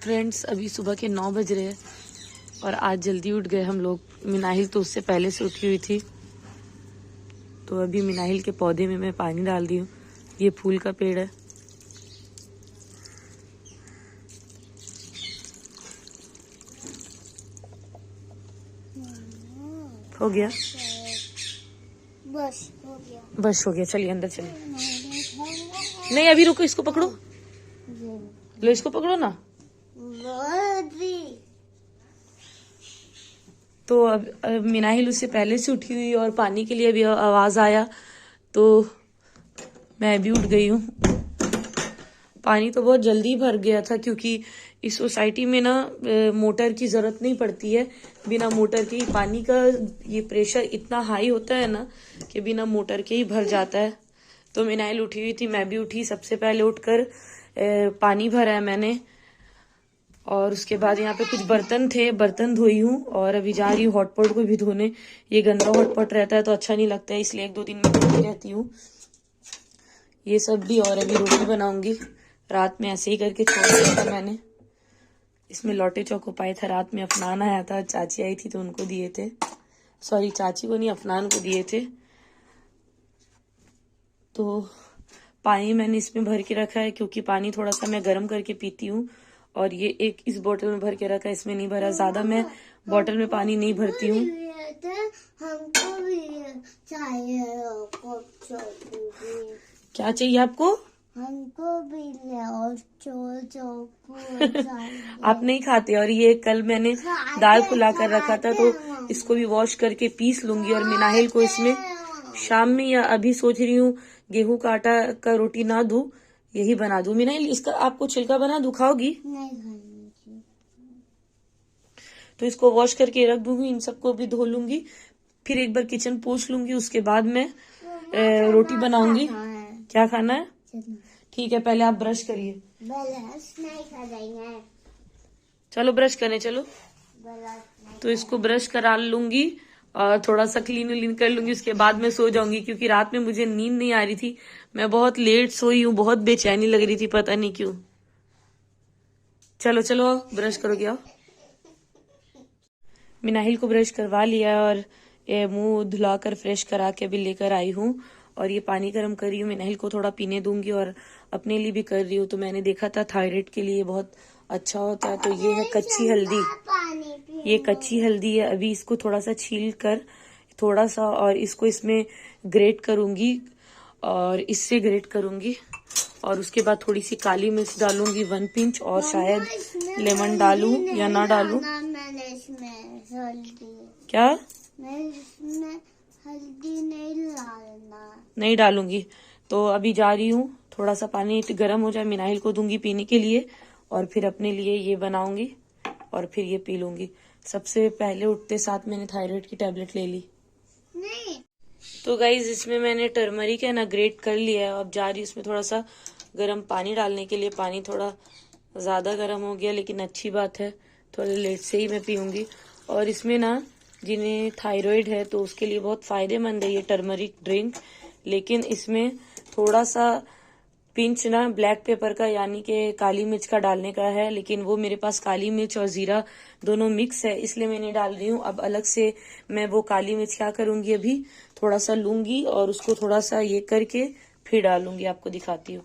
Friends, अभी सुबह के 9 बज रहे हैं और आज जल्दी उठ गए हम लोग। मिनाहिल तो उससे पहले से उठी हुई थी, तो अभी मिनाहिल के पौधे में मैं पानी डाल दी हूँ। ये फूल का पेड़ है। हो गया, बस हो गया। चलिए अंदर चलिए। नहीं अभी रुको, इसको पकड़ो, लो इसको पकड़ो ना। तो अब मिनाहिल उससे पहले से उठी हुई और पानी के लिए अभी आवाज आया तो मैं भी उठ गई हूँ। पानी तो बहुत जल्दी भर गया था क्योंकि इस सोसाइटी में ना मोटर की जरूरत नहीं पड़ती है। बिना मोटर के ही पानी का ये प्रेशर इतना हाई होता है ना कि बिना मोटर के ही भर जाता है। तो मिनाहिल उठी हुई थी, मैं भी उठी। सबसे पहले उठकर पानी भरा है मैंने और उसके बाद यहाँ पे कुछ बर्तन थे, बर्तन धोई हूँ और अभी जा रही हूँ हॉटपॉट को भी धोने। ये गंदा हॉटपॉट रहता है तो अच्छा नहीं लगता है, इसलिए 1-2 दिन में धोती रहती हूँ ये सब भी। और अभी रोटी बनाऊंगी। रात में ऐसे ही करके छोड़ दिया था मैंने। इसमें लौटे चौको पाए था, रात में अफनान आया था, चाची आई थी तो उनको दिए थे। सॉरी, चाची को नहीं, अफनान को दिए थे। तो पानी मैंने इसमें भर के रखा है क्योंकि पानी थोड़ा सा मैं गर्म करके पीती हूँ। और ये एक इस बोतल में भर के रखा है, इसमें नहीं भरा। ज्यादा मैं बोतल में पानी नहीं भरती हूँ। हमको भी चाहिए। क्या चाहिए आपको? हमको भी ले और आप नहीं खाते। और ये कल मैंने दाल फुला कर रखा था तो इसको भी वॉश करके पीस लूंगी। और मिनाहिल को इसमें शाम में या अभी सोच रही हूँ गेहूं का आटा का रोटी ना दूं, यही बना दूं। मिनाहिल इसका आपको छिलका बना दूं, खाओगी? नहीं। तो इसको वॉश करके रख दूंगी, इन सबको भी धो लूंगी, फिर एक बार किचन पोंछ लूंगी। उसके बाद मैं रोटी बनाऊंगी। क्या खाना है? ठीक है, पहले आप ब्रश करिए। ब्रश नहीं करेंगे। चलो ब्रश करने चलो। तो इसको ब्रश करा लूंगी और थोड़ा सा क्लीन कर लूंगी। उसके बाद मैं सो जाऊंगी क्योंकि रात में मुझे नींद नहीं आ रही थी। मैं बहुत लेट सोई हूँ, बहुत बेचैनी लग रही थी, पता नहीं क्यों। चलो चलो ब्रश करोगे आओ। मिनाहिल को ब्रश करवा लिया और मुंह धुलाकर फ्रेश करा के अभी लेकर आई हूँ। और ये पानी गर्म कर रही हूँ, मिनाहिल को थोड़ा पीने दूंगी और अपने लिए भी कर रही हूँ। तो मैंने देखा था थायराइड के लिए बहुत अच्छा होता है। तो ये है कच्ची हल्दी, ये कच्ची हल्दी है। अभी इसको थोड़ा सा छील कर थोड़ा सा और इसको इसमें ग्रेट करूंगी और इससे ग्रेट करूंगी। और उसके बाद थोड़ी सी काली मिर्च डालूंगी 1 पिंच और शायद लेमन डालूं या ना डालूं। क्या? इसमें हल्दी नहीं डालूंगी। तो अभी जा रही हूँ, थोड़ा सा पानी गर्म हो जाए, मिनाहिल को दूंगी पीने के लिए और फिर अपने लिए ये बनाऊंगी और फिर ये पी लूंगी। सबसे पहले उठते साथ मैंने थायराइड की टैबलेट ले ली। नहीं। तो गाइज इसमें मैंने टर्मरिक है ना ग्रेट कर लिया है। अब जा रही इसमें थोड़ा सा गर्म पानी डालने के लिए। पानी थोड़ा ज्यादा गर्म हो गया लेकिन अच्छी बात है, थोड़ा लेट से ही मैं पीऊंगी। और इसमें ना जिन्हें थायराइड है तो उसके लिए बहुत फायदेमंद है ये टर्मरिक ड्रिंक। लेकिन इसमें थोड़ा सा पिंच ना ब्लैक पेपर का यानी कि काली मिर्च का डालने का है, लेकिन वो मेरे पास काली मिर्च और जीरा दोनों मिक्स है इसलिए मैं नहीं डाल रही हूँ। अब अलग से मैं वो काली मिर्च क्या करूंगी, अभी थोड़ा सा लूंगी और उसको थोड़ा सा ये करके फिर डालूंगी। आपको दिखाती हूँ।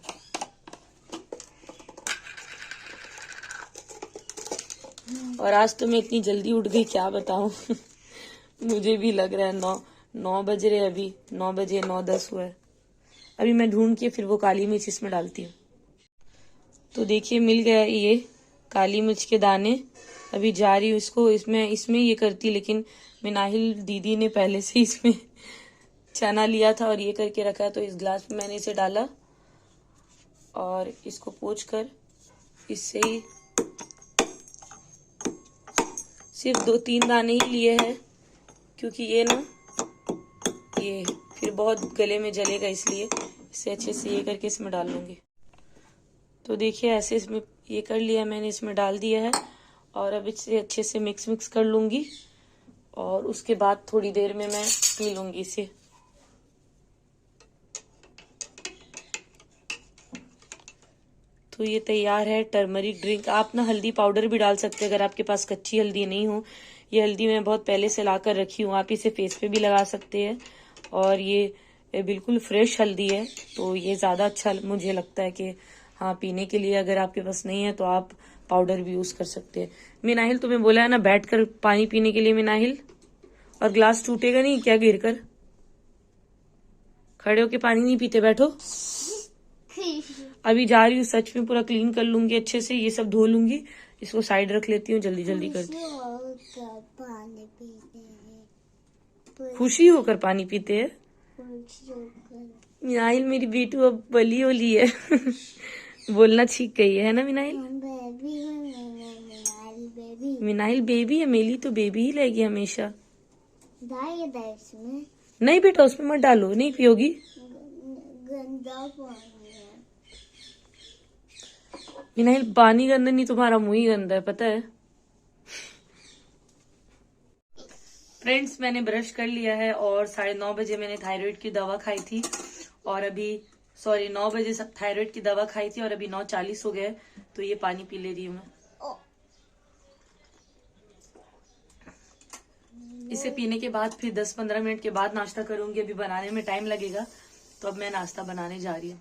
और आज तो मैं इतनी जल्दी उठ गई क्या बताऊं। मुझे भी लग रहा है 9 बज रहे, अभी 9 बजे 9:10 हुआ है। अभी मैं ढूंढ के फिर वो काली मिर्च इसमें डालती हूँ। तो देखिए मिल गया ये काली मिर्च के दाने। अभी जा रही हूँ इसको इसमें ये करती, लेकिन मिनाहिल दीदी ने पहले से इसमें चना लिया था और ये करके रखा है तो इस ग्लास में मैंने इसे डाला और इसको पोंछ कर इससे ही सिर्फ 2-3 दाने ही लिए हैं क्योंकि ये ना ये फिर बहुत गले में जलेगा, इसलिए इसे अच्छे से ये करके इसमें डाल लूंगी। तो देखिए ऐसे इसमें ये कर लिया मैंने, इसमें डाल दिया है और अब इसे अच्छे से मिक्स कर लूंगी और उसके बाद थोड़ी देर में मैं पी लूंगी इसे। तो ये तैयार है टर्मरिक ड्रिंक। आप ना हल्दी पाउडर भी डाल सकते हैं अगर आपके पास कच्ची हल्दी नहीं हो। ये हल्दी मैं बहुत पहले से ला कर रखी हूँ, आप इसे फेस पे भी लगा सकते हैं। और ये बिल्कुल फ्रेश हल्दी है, तो ये ज़्यादा अच्छा मुझे लगता है कि हाँ पीने के लिए। अगर आपके पास नहीं है तो आप पाउडर भी यूज़ कर सकते हैं। मिनाहिल तुम्हें बोला है ना बैठ कर पानी पीने के लिए मिनाहिल, और ग्लास टूटेगा नहीं क्या गिर कर? खड़े होके पानी नहीं पीते, बैठो। अभी जा रही हूँ, सच में पूरा क्लीन कर लूंगी अच्छे से, ये सब धो लूंगी, इसको साइड रख लेती हूँ, जल्दी जल्दी करती हूँ। पानी पीते हैं, खुशी होकर पानी पीते हैं। मिनाहिल मेरी बेटू अब बली होली है बोलना सीख गई है ना मिनाहिल? बेबी मिनाहिल बेबी है, मेली तो बेबी ही रहेगी हमेशा। इसमें नहीं बेटा उसमें मत डालो, नहीं पियोगी। गंदा पानी है। मिनाहिल पानी गंदा नहीं, तुम्हारा मुंह ही गंदा है, पता है। फ्रेंड्स मैंने ब्रश कर लिया है और 9:30 बजे मैंने थायराइड की दवा खाई थी, और अभी 9 बजे थायराइड की दवा खाई थी और अभी 9:40 हो गए, तो ये पानी पी ले रही हूँ मैं। इसे पीने के बाद फिर 10-15 मिनट के बाद नाश्ता करूंगी। अभी बनाने में टाइम लगेगा, तो अब मैं नाश्ता बनाने जा रही हूँ।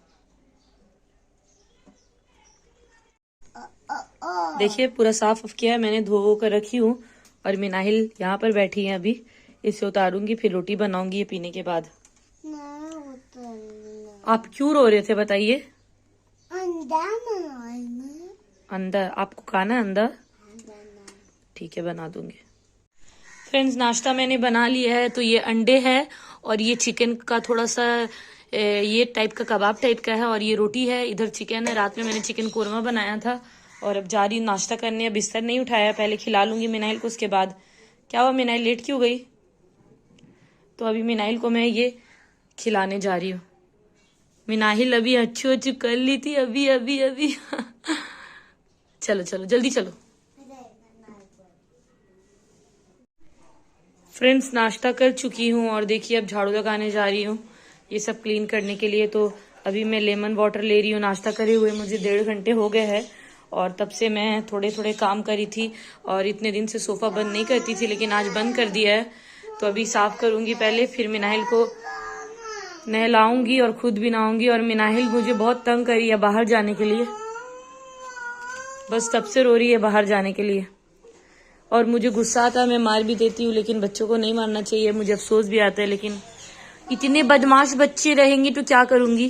देखिए पूरा साफ किया है मैंने, धो कर रखी हूँ। और मिनाहिल यहाँ पर बैठी है, अभी इसे उतारूंगी फिर रोटी बनाऊंगी ये पीने के बाद। आप क्यों रो रहे थे बताइए? अंदर आपको खाना है अंदर? ठीक है बना दूंगी। फ्रेंड्स नाश्ता मैंने बना लिया है, तो ये अंडे है और ये चिकन का थोड़ा सा ये टाइप का कबाब टाइप का है, और ये रोटी है, इधर चिकन है। रात में मैंने चिकन कोरमा बनाया था, और अब जा रही हूँ नाश्ता करने। बिस्तर नहीं उठाया, पहले खिला लूंगी मिनाइल को, उसके बाद। क्या हुआ मिनाइल लेट क्यों गई? तो अभी मिनाइल को मैं ये खिलाने जा रही हूँ। मिनाहिल अभी अच्छी कर ली थी, अभी अभी अभी चलो चलो जल्दी चलो। फ्रेंड्स नाश्ता कर चुकी हूँ और देखिए अब झाड़ू लगाने जा रही हूँ ये सब क्लीन करने के लिए। तो अभी मैं लेमन वाटर ले रही हूँ। नाश्ता करे हुए मुझे 1.5 घंटे हो गए हैं, और तब से मैं थोड़े थोड़े काम करी थी, और इतने दिन से सोफा बंद नहीं करती थी, लेकिन आज बंद कर दिया है। तो अभी साफ करूंगी पहले, फिर मिनाहिल को नहलाऊंगी और खुद भी नहाऊंगी। और मिनाहिल मुझे बहुत तंग करी है बाहर जाने के लिए, बस तब से रो रही है बाहर जाने के लिए। और मुझे गुस्सा आता है, मैं मार भी देती हूँ, लेकिन बच्चों को नहीं मारना चाहिए, मुझे अफसोस भी आता है। लेकिन इतने बदमाश बच्चे रहेंगे तो क्या करूंगी।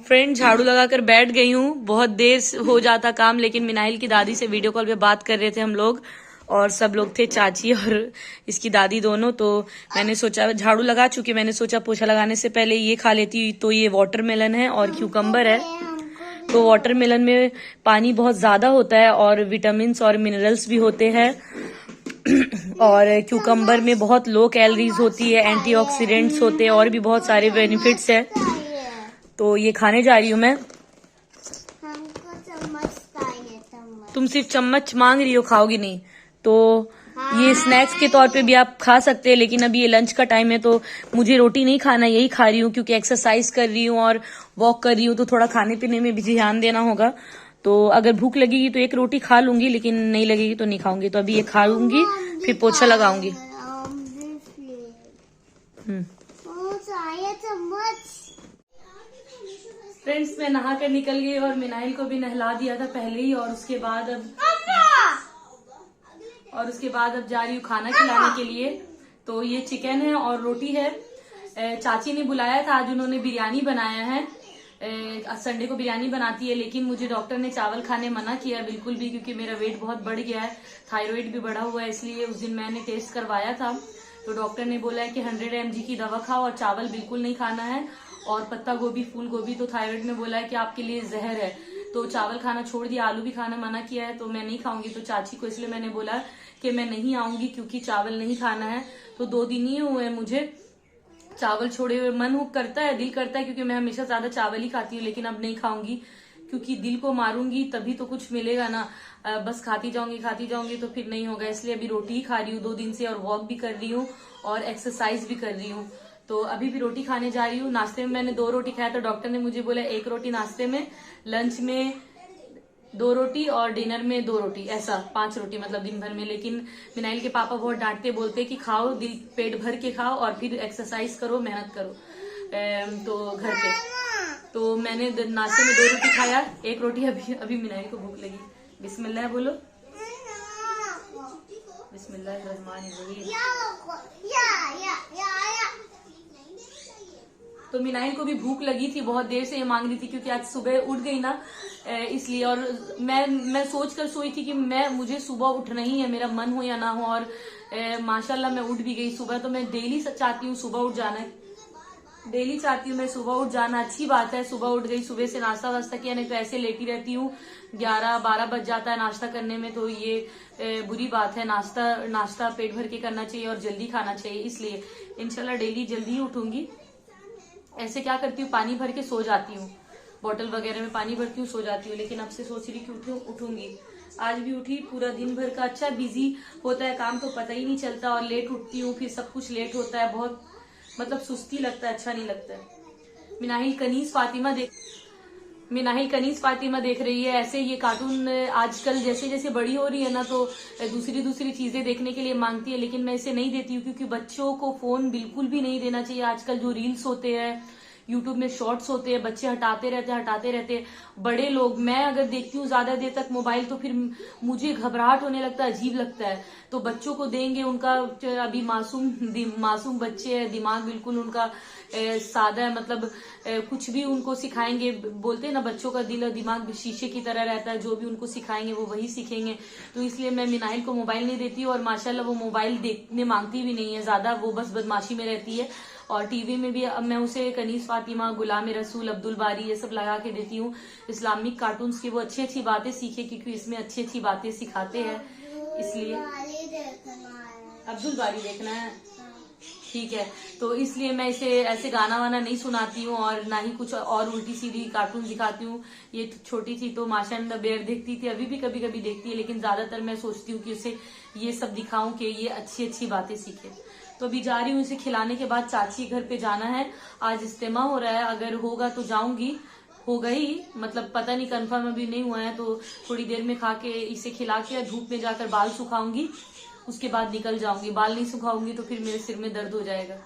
फ्रेंड झाड़ू लगाकर बैठ गई हूँ, बहुत देर हो जाता काम, लेकिन मिनाइल की दादी से वीडियो कॉल पे बात कर रहे थे हम लोग, और सब लोग थे, चाची और इसकी दादी दोनों। तो मैंने सोचा झाड़ू लगा चुकी, मैंने सोचा पोछा लगाने से पहले ये खा लेती। तो ये वाटरमेलन है और क्यूकम्बर है। तो वाटरमेलन में पानी बहुत ज्यादा होता है और विटामिन और मिनरल्स भी होते हैं, और क्यूकम्बर में बहुत लो कैलोरीज होती है, एंटीऑक्सीडेंट्स होते हैं, और भी बहुत सारे बेनिफिट्स है। तो ये खाने जा रही हूँ मैं। हमको चम्मच चाहिए, चम्मच। तुम सिर्फ चम्मच मांग रही हो, खाओगी नहीं। तो ये स्नैक्स के तौर पे भी आप खा सकते हैं, लेकिन अभी ये लंच का टाइम है तो मुझे रोटी नहीं खाना, यही खा रही हूँ, क्योंकि एक्सरसाइज कर रही हूँ और वॉक कर रही हूँ, तो थोड़ा खाने पीने में भी ध्यान देना होगा। तो अगर भूख लगेगी तो एक रोटी खा लूंगी, लेकिन नहीं लगेगी तो नहीं खाऊंगी। तो अभी ये खा लूंगी, फिर पोछा लगाऊंगी। फ्रेंड्स मैं नहा कर निकल गई और मिनाइल को भी नहला दिया था पहले ही, और उसके बाद अब जा रही हूँ खाना खिलाने के लिए। तो ये चिकन है और रोटी है। चाची ने बुलाया था, आज उन्होंने बिरयानी बनाया है। संडे को बिरयानी बनाती है, लेकिन मुझे डॉक्टर ने चावल खाने मना किया बिल्कुल भी, क्योंकि मेरा वेट बहुत बढ़ गया है, थायराइड भी बढ़ा हुआ है। इसलिए उस दिन मैंने टेस्ट करवाया था, तो डॉक्टर ने बोला है कि 100 mg की दवा खाओ और चावल बिल्कुल नहीं खाना है, और पत्ता गोभी, फूल गोभी तो थायराइड में बोला है कि आपके लिए जहर है। तो चावल खाना छोड़ दिया, आलू भी खाना मना किया है, तो मैं नहीं खाऊंगी। तो चाची को इसलिए मैंने बोला कि मैं नहीं आऊंगी, क्योंकि चावल नहीं खाना है। तो 2 दिन ही हुए मुझे चावल छोड़े हुए। मन करता है, दिल करता है, क्योंकि मैं हमेशा ज्यादा चावल ही खाती हूँ, लेकिन अब नहीं खाऊंगी, क्योंकि दिल को मारूंगी तभी तो कुछ मिलेगा ना। बस खाती जाऊंगी तो फिर नहीं होगा, इसलिए अभी रोटी ही खा रही हूँ 2 दिन से, और वॉक भी कर रही हूँ और एक्सरसाइज भी कर रही हूँ। तो अभी भी रोटी खाने जा रही हूँ। नाश्ते में मैंने 2 रोटी खाया, तो डॉक्टर ने मुझे बोला 1 रोटी नाश्ते में, लंच में 2 रोटी और डिनर में 2 रोटी, ऐसा 5 रोटी मतलब दिन भर में। लेकिन मिनाइल के पापा बहुत डांटते, बोलते कि खाओ, दिल पेट भर के खाओ और फिर एक्सरसाइज करो, मेहनत करो तो घर पे। तो मैंने नाश्ते में 2 रोटी खाया, 1 रोटी अभी मिनाइल को भूख लगी। बिस्मिल्लाह बोलो, बिस्मिल्लाहिर्रहमानिर्रहीम। तो मिनाइल को भी भूख लगी थी, बहुत देर से ये मांग रही थी, क्योंकि आज सुबह उठ गई ना इसलिए। और मैं सोच कर सोई थी कि मुझे सुबह उठना ही है, मेरा मन हो या ना हो, और माशाल्लाह मैं उठ भी गई सुबह। तो मैं डेली चाहती हूँ सुबह उठ जाना, डेली चाहती हूँ मैं सुबह उठ जाना, अच्छी बात है। सुबह उठ गई, सुबह से नाश्ता वास्ता किया, नहीं तो ऐसे लेटी रहती हूँ, 11-12 बज जाता है नाश्ता करने में, तो ये बुरी बात है। नाश्ता पेट भर के करना चाहिए और जल्दी खाना चाहिए, इसलिए इंशाल्लाह डेली जल्दी ही उठूंगी। ऐसे क्या करती हूँ, पानी भर के सो जाती हूँ, बोतल वगैरह में पानी भरती हूँ, सो जाती हूँ। लेकिन अब से सोच रही कि उठूंगी। आज भी उठी, पूरा दिन भर का अच्छा बिजी होता है काम, तो पता ही नहीं चलता, और लेट उठती हूँ, फिर सब कुछ लेट होता है, बहुत मतलब सुस्ती लगता है, अच्छा नहीं लगता है। मिनाहिल कनीज फातिमा देख रही है। ऐसे ये कार्टून आजकल जैसे जैसे बड़ी हो रही है ना, तो दूसरी चीजें देखने के लिए मांगती है, लेकिन मैं इसे नहीं देती हूँ, क्योंकि बच्चों को फोन बिल्कुल भी नहीं देना चाहिए। आजकल जो रील्स होते हैं, यूट्यूब में शॉर्ट्स होते हैं, बच्चे हटाते रहते। बड़े लोग, मैं अगर देखती हूँ ज्यादा देर तक मोबाइल, तो फिर मुझे घबराहट होने लगता है, अजीब लगता है। तो बच्चों को देंगे, उनका अभी मासूम बच्चे हैं, दिमाग बिल्कुल उनका सादा है, मतलब कुछ भी उनको सिखाएंगे, बोलते हैं ना बच्चों का दिल और दिमाग शीशे की तरह रहता है, जो भी उनको सिखाएंगे वो वही सीखेंगे। तो इसलिए मैं मिनाइल को मोबाइल नहीं देती हूँ, और माशाल्लाह वो मोबाइल देखने मांगती भी नहीं है ज्यादा, वो बस बदमाशी में रहती है। और टीवी में भी अब मैं उसे कनीज फातिमा, गुलाम रसूल, अब्दुल बारी, ये सब लगा के देती हूँ, इस्लामिक कार्टून्स की, वो अच्छी बातें सीखे, क्योंकि इसमें अच्छी बातें सिखाते हैं, इसलिए। अब्दुल बारी देखना है, ठीक है। तो इसलिए मैं इसे ऐसे गाना वाना नहीं सुनाती हूँ, और ना ही कुछ और उल्टी सीधी कार्टून दिखाती हूँ। ये छोटी थी तो माशा एंड द बेयर देखती थी, अभी भी कभी कभी देखती है, लेकिन ज्यादातर मैं सोचती हूँ कि उसे ये सब दिखाऊं कि ये अच्छी बातें सीखे। तो अभी जा रही हूँ इसे खिलाने के बाद चाची घर पे जाना है, आज इज्तिमा हो रहा है, अगर होगा तो जाऊंगी, होगा ही, मतलब पता नहीं, कंफर्म अभी नहीं हुआ है। तो थोड़ी देर में खा के इसे खिला के धूप में जाकर बाल सुखाऊंगी, उसके बाद निकल जाऊंगी। बाल नहीं सुखाऊंगी तो फिर मेरे सिर में दर्द हो जाएगा।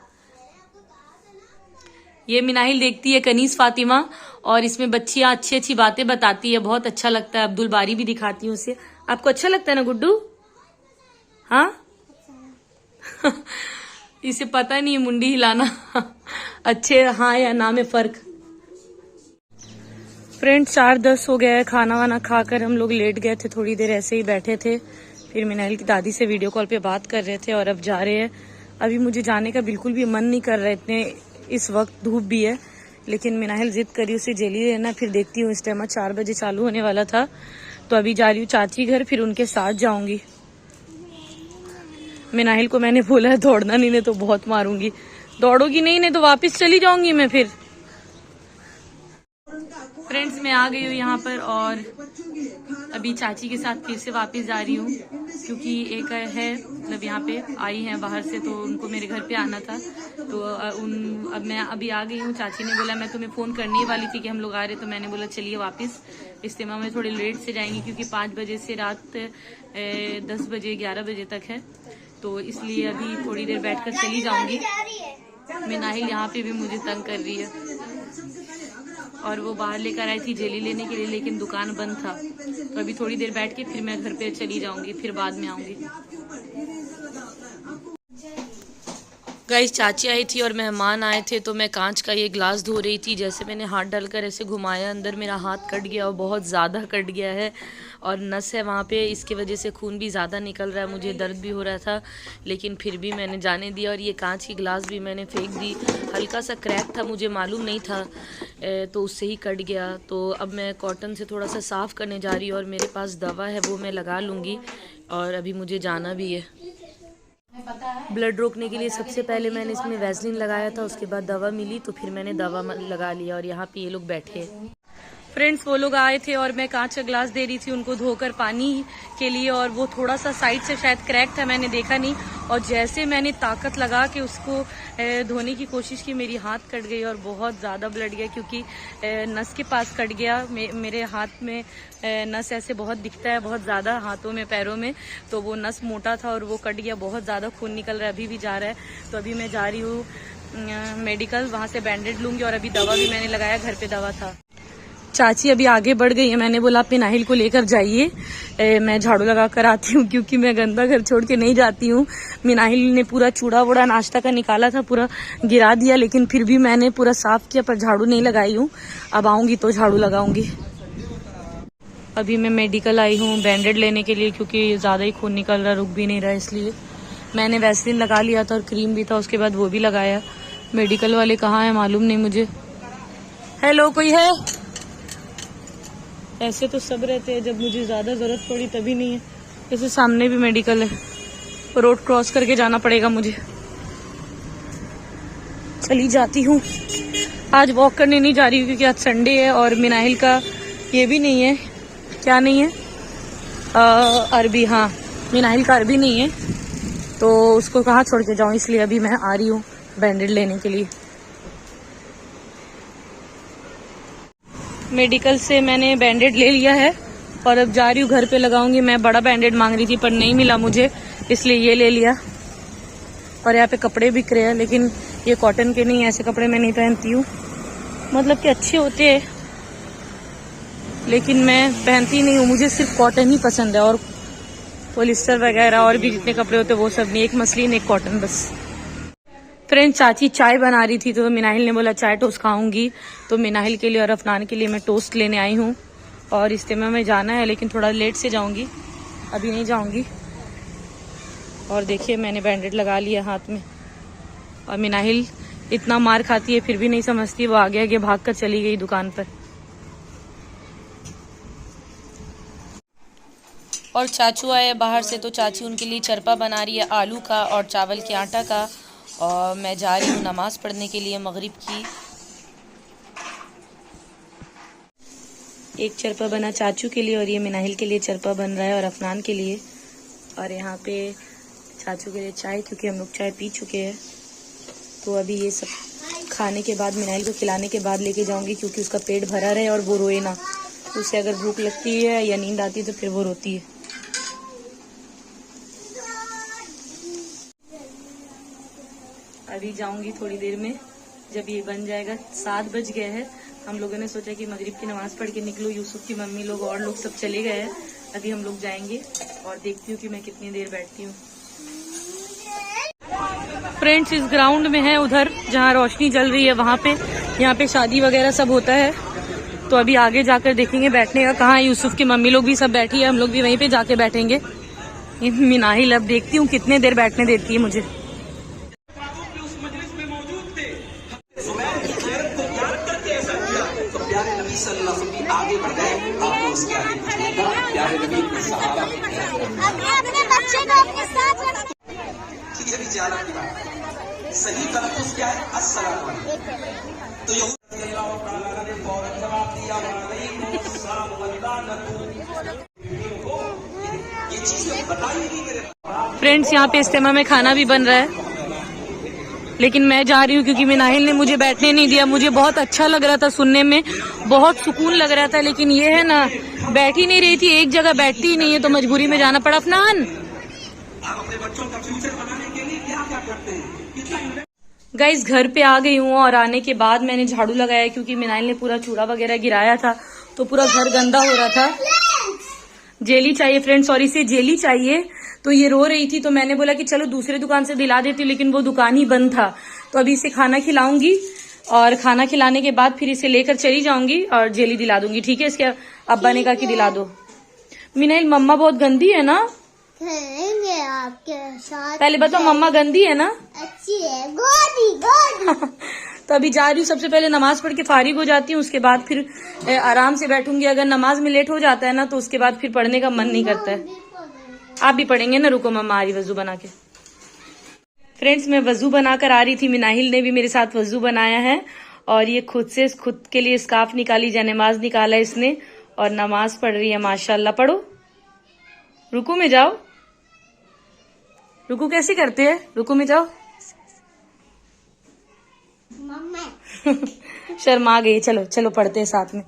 ये मिनाहिल देखती है कनीज फातिमा, और इसमें बच्चियां अच्छी बातें बताती है, बहुत अच्छा लगता है। अब्दुल बारी भी दिखाती हूँ उसे। आपको अच्छा लगता है ना गुड्डू? हाँ इसे पता नहीं है मुंडी हिलाना अच्छे हाँ या ना में फर्क। फ्रेंड्स 4:10 हो गया है, खाना वाना खाकर हम लोग लेट गए थे, थोड़ी देर ऐसे ही बैठे थे, फिर मिनाइल की दादी से वीडियो कॉल पे बात कर रहे थे, और अब जा रहे हैं। अभी मुझे जाने का बिल्कुल भी मन नहीं कर रहा है, इतने इस वक्त धूप भी है, लेकिन मिनाइल जिद करी उसे जेली लेना। फिर देखती हूँ, इस टाइम 4 बजे चालू होने वाला था, तो अभी जा रही हूँ चाची घर, फिर उनके साथ जाऊंगी। मिनाहिल को मैंने बोला है दौड़ना नहीं तो बहुत मारूंगी, दौड़ोगी नहीं तो वापस चली जाऊंगी मैं फिर। फ्रेंड्स मैं आ गई हूँ यहाँ पर, और अभी चाची के साथ फिर से वापस जा रही हूँ, क्योंकि एक है मतलब यहाँ पे आई है बाहर से, तो उनको मेरे घर पे आना था। तो अब मैं अभी आ गई हूँ। चाची ने बोला, मैं तुम्हें फोन करने ही वाली थी कि हम लोग आ रहे, तो मैंने बोला चलिए वापस। इज्तिमा में थोड़े लेट से जाएंगे, क्योंकि 5 बजे से रात 10 बजे 11 बजे तक है, तो इसलिए अभी थोड़ी देर बैठकर चली जाऊंगी। मिनाहिल यहाँ पे भी मुझे तंग कर रही है, और वो बाहर लेकर आई थी जेली लेने के लिए, लेकिन दुकान बंद था, तो अभी थोड़ी देर बैठ के फिर मैं घर पे चली जाऊंगी, फिर बाद में आऊंगी। गाइस चाची आई थी और मेहमान आए थे, तो मैं कांच का ये ग्लास धो रही थी। जैसे मैंने हाथ डालकर ऐसे घुमाया, अंदर मेरा हाथ कट गया, और बहुत ज़्यादा कट गया है, और नस है वहाँ पे, इसकी वजह से खून भी ज़्यादा निकल रहा है, मुझे दर्द भी हो रहा था, लेकिन फिर भी मैंने जाने दिया। और ये कांच की ग्लास भी मैंने फेंक दी, हल्का सा क्रैक था, मुझे मालूम नहीं था, तो उससे ही कट गया। तो अब मैं कॉटन से थोड़ा सा साफ़ करने जा रही हूँ, और मेरे पास दवा है वो मैं लगा लूँगी, और अभी मुझे जाना भी है। ब्लड रोकने के लिए सबसे पहले मैंने इसमें वैसलीन लगाया था, उसके बाद दवा मिली, तो फिर मैंने दवा लगा लिया, और यहाँ पे ये लोग बैठे हैं। फ्रेंड्स वो लोग आए थे और मैं कांच का ग्लास दे रही थी उनको धोकर पानी के लिए, और वो थोड़ा सा साइड से शायद क्रैक था, मैंने देखा नहीं, और जैसे मैंने ताकत लगा के उसको धोने की कोशिश की, मेरी हाथ कट गई और बहुत ज़्यादा ब्लड गया, क्योंकि नस के पास कट गया। मेरे हाथ में नस ऐसे बहुत दिखता है, बहुत ज़्यादा हाथों में पैरों में, तो वो नस मोटा था और वो कट गया, बहुत ज़्यादा खून निकल रहा है, अभी भी जा रहा है। तो अभी मैं जा रही हूँ मेडिकल, वहाँ से बैंडेड लूँगी, और अभी दवा भी मैंने लगाया, घर पे दवा था। चाची अभी आगे बढ़ गई है, मैंने बोला आप मिनाहिल को लेकर जाइए, मैं झाड़ू लगा कर आती हूँ, क्योंकि मैं गंदा घर छोड़ के नहीं जाती हूँ। मिनाहिल ने पूरा चूड़ा वूड़ा नाश्ता का निकाला था, पूरा गिरा दिया, लेकिन फिर भी मैंने पूरा साफ किया, पर झाड़ू नहीं लगाई हूँ। अब आऊंगी तो झाड़ू लगाऊंगी। अभी मैं मेडिकल आई हूँ बैंडेड लेने के लिए, क्योंकि ज़्यादा ही खून निकल रहा, रुक भी नहीं रहा, इसलिए मैंने वैसलीन लगा लिया था और क्रीम भी था, उसके बाद वो भी लगाया। मेडिकल वाले कहाँ है मालूम नहीं मुझे। हेलो, कोई है? ऐसे तो सब रहते हैं, जब मुझे ज्यादा जरूरत पड़ी तभी नहीं है। जैसे सामने भी मेडिकल है, रोड क्रॉस करके जाना पड़ेगा मुझे। चली जाती हूँ, आज वॉक करने नहीं जा रही हूँ, क्योंकि आज संडे है और मिनाहिल का ये भी नहीं है, क्या नहीं है, अरबी। हाँ, मिनाहिल का अरबी नहीं है, तो उसको कहाँ छोड़ के जाऊँ, इसलिए अभी मैं आ रही हूँ बैंडेड लेने के लिए। मेडिकल से मैंने बैंडेड ले लिया है और अब जा रही हूँ घर पे लगाऊंगी। मैं बड़ा बैंडेड मांग रही थी पर नहीं मिला मुझे, इसलिए ये ले लिया। और यहाँ पे कपड़े बिक रहे हैं, लेकिन ये कॉटन के नहीं, ऐसे कपड़े मैं नहीं पहनती हूँ। मतलब कि अच्छे होते हैं, लेकिन मैं पहनती नहीं हूँ, मुझे सिर्फ कॉटन ही पसंद है, और पॉलिस्टर वगैरह और भी जितने कपड़े होते हैं वो सब नहीं, एक मसलिन एक कॉटन बस। फ्रेंड, चाची चाय बना रही थी, तो मिनाहिल ने बोला चाय टोस्ट खाऊंगी, तो मिनाहिल के लिए और अफनान के लिए मैं टोस्ट लेने आई हूँ। और इज्तिमा में जाना है, लेकिन थोड़ा लेट से जाऊंगी, अभी नहीं जाऊंगी। और देखिए मैंने बैंडेड लगा लिया हाथ में, और मिनाहिल इतना मार खाती है फिर भी नहीं समझती, वो आगे आगे भाग कर चली गई दुकान पर। और चाचू आए बाहर से, तो चाची उनके लिए चरपा बना रही है आलू का और चावल के आटा का। और मैं जा रही हूँ नमाज पढ़ने के लिए मगरिब की। एक चरपा बना चाचू के लिए और ये मिनाहिल के लिए चरपा बन रहा है, और अफनान के लिए। और यहाँ पे चाचू के लिए चाय, क्योंकि हम लोग चाय पी चुके हैं। तो अभी ये सब खाने के बाद, मिनाहिल को खिलाने के बाद लेके जाऊंगी, क्योंकि उसका पेट भरा रहे और वो रोए ना। उसे अगर भूख लगती है या नींद आती है तो फिर वो रोती है। अभी जाऊंगी थोड़ी देर में, जब ये बन जाएगा। 7 बज गए हैं, हम लोगों ने सोचा कि मगरिब की नमाज पढ़ के निकलो। यूसुफ की मम्मी लोग और लोग सब चले गए हैं, अभी हम लोग जाएंगे और देखती हूँ कि मैं कितनी देर बैठती हूँ। फ्रेंड्स, इस ग्राउंड में है उधर जहाँ रोशनी जल रही है, वहाँ पे, यहाँ पे शादी वगैरह सब होता है। तो अभी आगे जाकर देखेंगे बैठने का कहाँ है। यूसुफ की मम्मी लोग भी सब बैठी है, हम लोग भी वहीं पे जाके बैठेंगे। मिनाहिल अब देखती हूँ कितने देर बैठने देती है मुझे। आगे बढ़ गए, आपको उसके आगे बढ़ेगा, प्यारे नबी का सहारा अपने बच्चे को अपने साथ रखिए। ठीक है, विचार की बात सही तलफ़ुज़ क्या है, अस्सलाम वालेकुम। तो अल्लाह ने फौरन जवाब दिया, ये चीज बताई नहीं मेरे। फ्रेंड्स, यहाँ पे इज्तिमा में खाना भी बन रहा है, लेकिन मैं जा रही हूँ क्योंकि मिनाहिल ने मुझे बैठने नहीं दिया। मुझे बहुत अच्छा लग रहा था, सुनने में बहुत सुकून लग रहा था, लेकिन ये है ना, बैठ ही नहीं रही थी, एक जगह बैठती ही नहीं है, तो मजबूरी में जाना पड़ा। अफनान, अपने बच्चों का फ्यूचर बनाने के लिए क्या क्या करते हैं। गाइस, घर पे आ गई हूँ और आने के बाद मैंने झाड़ू लगाया, क्योंकि मिनाहिल ने पूरा चूड़ा वगैरह गिराया था, तो पूरा घर गंदा हो रहा था। जेली चाहिए फ्रेंड्स, और इसे जेली चाहिए, तो ये रो रही थी, तो मैंने बोला कि चलो दूसरे दुकान से दिला देती हूँ, लेकिन वो दुकान ही बंद था। तो अभी इसे खाना खिलाऊंगी, और खाना खिलाने के बाद फिर इसे लेकर चली जाऊंगी और जेली दिला दूंगी। ठीक है, इसके अब्बा ने कहा कि दिला दो। मिनाहिल, मम्मा बहुत गंदी है ना? खेलेंगे आपके साथ। पहले बताओ, मम्मा गंदी है ना? अच्छी है, गोदी। तो अभी जा रही हूँ, सबसे पहले नमाज पढ़ के फारिग हो जाती हूँ, उसके बाद फिर आराम से बैठूंगी। अगर नमाज में लेट हो जाता है ना, तो उसके बाद फिर पढ़ने का मन नहीं करता है। आप भी पढ़ेंगे ना? रुको, मम्मा आ रही वजू बना के। फ्रेंड्स, मैं वजू बनाकर आ रही थी, मिनाहिल ने भी मेरे साथ वजू बनाया है, और ये खुद के लिए स्कार्फ निकाली, नमाज निकाला इसने और नमाज पढ़ रही है माशाल्लाह। पढ़ो, रुकू में जाओ। रुकू कैसे करते हैं? रुकू में जाओ। शर्मा गई। चलो चलो पढ़ते हैं साथ में।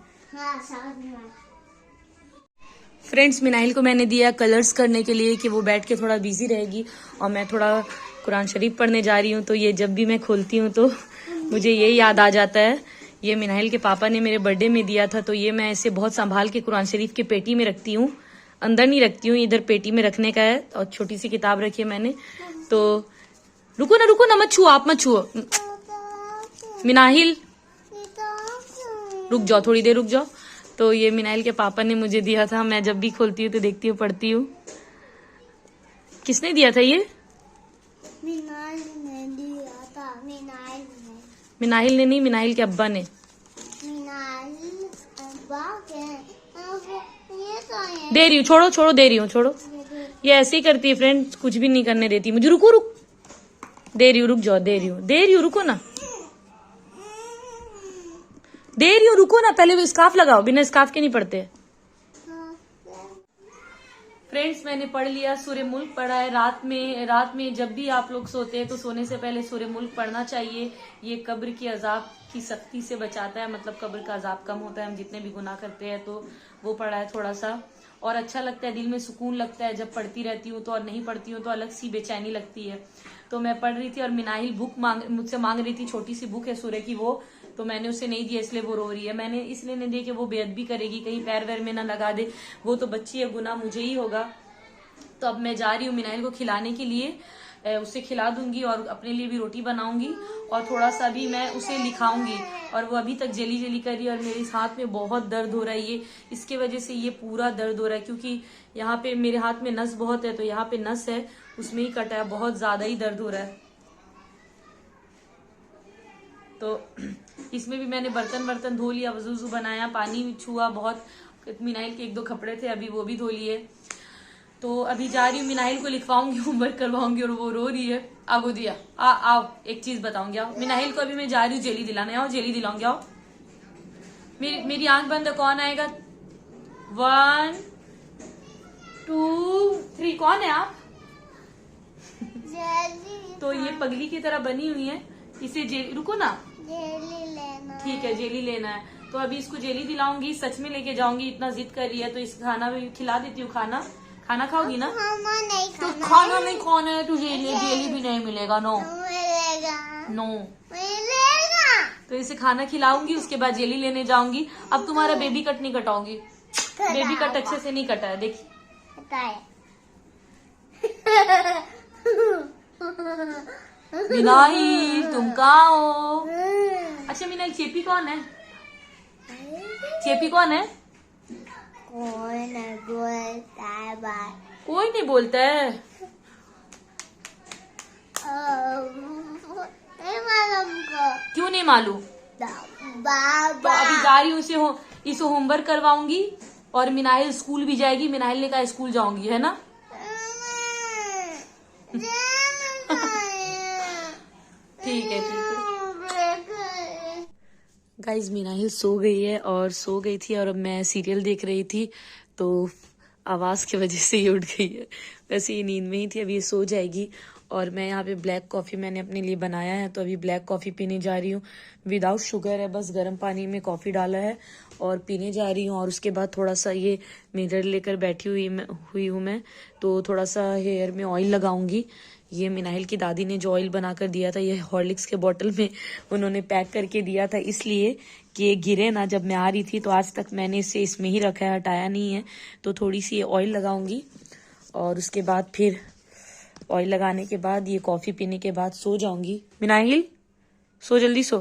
फ्रेंड्स, मिनाहिल को मैंने दिया कलर्स करने के लिए कि वो बैठ के थोड़ा बिजी रहेगी और मैं थोड़ा कुरान शरीफ पढ़ने जा रही हूँ। तो ये जब भी मैं खोलती हूँ तो मुझे ये याद आ जाता है। ये मिनाहिल के पापा ने मेरे बर्थडे में दिया था, तो ये मैं इसे बहुत संभाल के कुरान शरीफ की पेटी में रखती हूँ, अंदर नहीं रखती हूँ, इधर पेटी में रखने का है। और छोटी सी किताब रखी है मैंने। तो रुको ना, मत छुओ, आप मत छुओ। मिनाहिल रुक जाओ, थोड़ी देर रुक जाओ। तो ये मिनाहिल के पापा ने मुझे दिया था। मैं जब भी खोलती हूँ तो देखती हूँ, पढ़ती हूँ। किसने दिया था ये? मिनाहिल ने दिया था। मिनाहिल ने नहीं, मिनाहिल के अब्बा ने। मिनाहिल अब्बा के ये तो है। दे रही हूँ, छोड़ो दे रही हूँ, छोड़ो। ये ऐसे ही करती है फ्रेंड्स, कुछ भी नहीं करने देती मुझे। रुक दे रही हूँ, रुक जाओ, दे रही हूँ, रुको ना, दे रही हूँ, रुको ना। पहले वो स्कार्फ लगाओ, बिना स्कार्फ के नहीं पढ़ते। फ्रेंड्स, मैंने पढ़ लिया, सूर्य मुल्क पढ़ा है। रात में जब भी आप लोग सोते हैं तो सोने से पहले सूर्य मुल्क पढ़ना चाहिए। ये कब्र की अजाब की सख्ती से बचाता है, मतलब कब्र का अजाब कम होता है हम जितने भी गुनाह करते हैं। तो वो पढ़ा है थोड़ा सा, और अच्छा लगता है, दिल में सुकून लगता है जब पढ़ती रहती हूँ तो। और नहीं पढ़ती हूँ तो अलग सी बेचैनी लगती है। तो मैं पढ़ रही थी और मिनाहिल बुक मुझसे मांग रही थी। छोटी सी बुक है सूर्य की, वो तो मैंने उसे नहीं दिया, इसलिए वो रो रही है। मैंने इसलिए नहीं दिया कि वो बेअदबी करेगी, कहीं पैर वैर में ना लगा दे। वो तो बच्ची है, गुनाह मुझे ही होगा। तो अब मैं जा रही हूँ मिनाहिल को खिलाने के लिए। उसे खिला दूंगी और अपने लिए भी रोटी बनाऊंगी और थोड़ा सा भी मैं उसे लिखाऊंगी। और वो अभी तक जली कर रही है और मेरे हाथ में बहुत दर्द हो रहा है। ये इसके वजह से ये पूरा दर्द हो रहा है, क्योंकि यहाँ पे मेरे हाथ में नस बहुत है, तो यहाँ पे नस है, उसमें ही कटा है, बहुत ज्यादा ही दर्द हो रहा है। तो इसमें भी मैंने बर्तन धो लिया, वजू बनाया, पानी छुआ बहुत। मिनाहिल के 1-2 कपड़े थे, अभी वो भी धो लिए। तो अभी जा रही हूँ, मिनाहिल को लिखवाऊंगी, होमवर्क करवाऊंगी, और वो रो रही है। आगो दिया, आओ एक चीज बताऊंगी, आओ। मिनाहिल को अभी मैं जा रही हूँ जेली दिलाने, आओ जेली दिलाऊंगी, आओ। मेरी आंख बंद है, कौन आएगा? 1 2 3, कौन है आप? तो ये पगली की तरह बनी हुई है, इसे जेली, रुको ना, जेली लेना। ठीक है, जेली लेना है। तो अभी इसको जेली दिलाऊंगी, सच में लेके जाऊंगी, इतना जिद कर रही है। तो इस खाना भी खिला देती हूँ। खाना खाओगी ना? नहीं तो खाना नहीं खाना है तो जेली भी नहीं मिलेगा। नो मिलेगा। तो इसे खाना खिलाऊंगी, उसके बाद जेली लेने जाऊंगी। अब तुम्हारा बेबी कट नहीं कटाऊंगी, बेबी कट अच्छे से नहीं कटा है, देखिए। मिनाहिल तुम कहाँ हो? अच्छा मिनाहिल, चेपी कौन है? चेपी कौन है? कोई नहीं बोलता है। नहीं मालूम को। क्यों नहीं मालूम? तो अभी जा रही हूँ, इसे होमवर्क करवाऊंगी और मिनाहिल स्कूल भी जाएगी। मिनाहिल ने कहा स्कूल जाऊंगी, है ना? ठीक है। गाइज, मिनाहिल सो गई है और सो गई थी, और अब मैं सीरियल देख रही थी तो आवाज की वजह से ही उठ गई है। वैसे ये नींद में ही थी, अभी ये सो जाएगी। और मैं यहाँ पे ब्लैक कॉफी मैंने अपने लिए बनाया है, तो अभी ब्लैक कॉफी पीने जा रही हूँ। विदाउट शुगर है, बस गर्म पानी में कॉफी डाला है और पीने जा रही हूँ। और उसके बाद थोड़ा सा ये मिरर लेकर बैठी हुई हूँ मैं, तो थोड़ा सा हेयर में ऑयल लगाऊंगी। ये मिनाहिल की दादी ने जो ऑयल बनाकर दिया था, ये हॉर्लिक्स के बोतल में उन्होंने पैक करके दिया था, इसलिए कि ये गिरे ना। जब मैं आ रही थी तो आज तक मैंने इसे इसमें ही रखा है, हटाया नहीं है। तो थोड़ी सी ऑयल लगाऊंगी और उसके बाद फिर ऑयल लगाने के बाद ये कॉफी पीने के बाद सो जाऊंगी। मिनाहिल सो, जल्दी सो।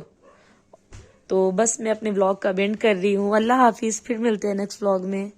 तो बस मैं अपने व्लॉग का एंड कर रही हूँ। अल्लाह हाफिज, फिर मिलते हैं नेक्स्ट व्लॉग में।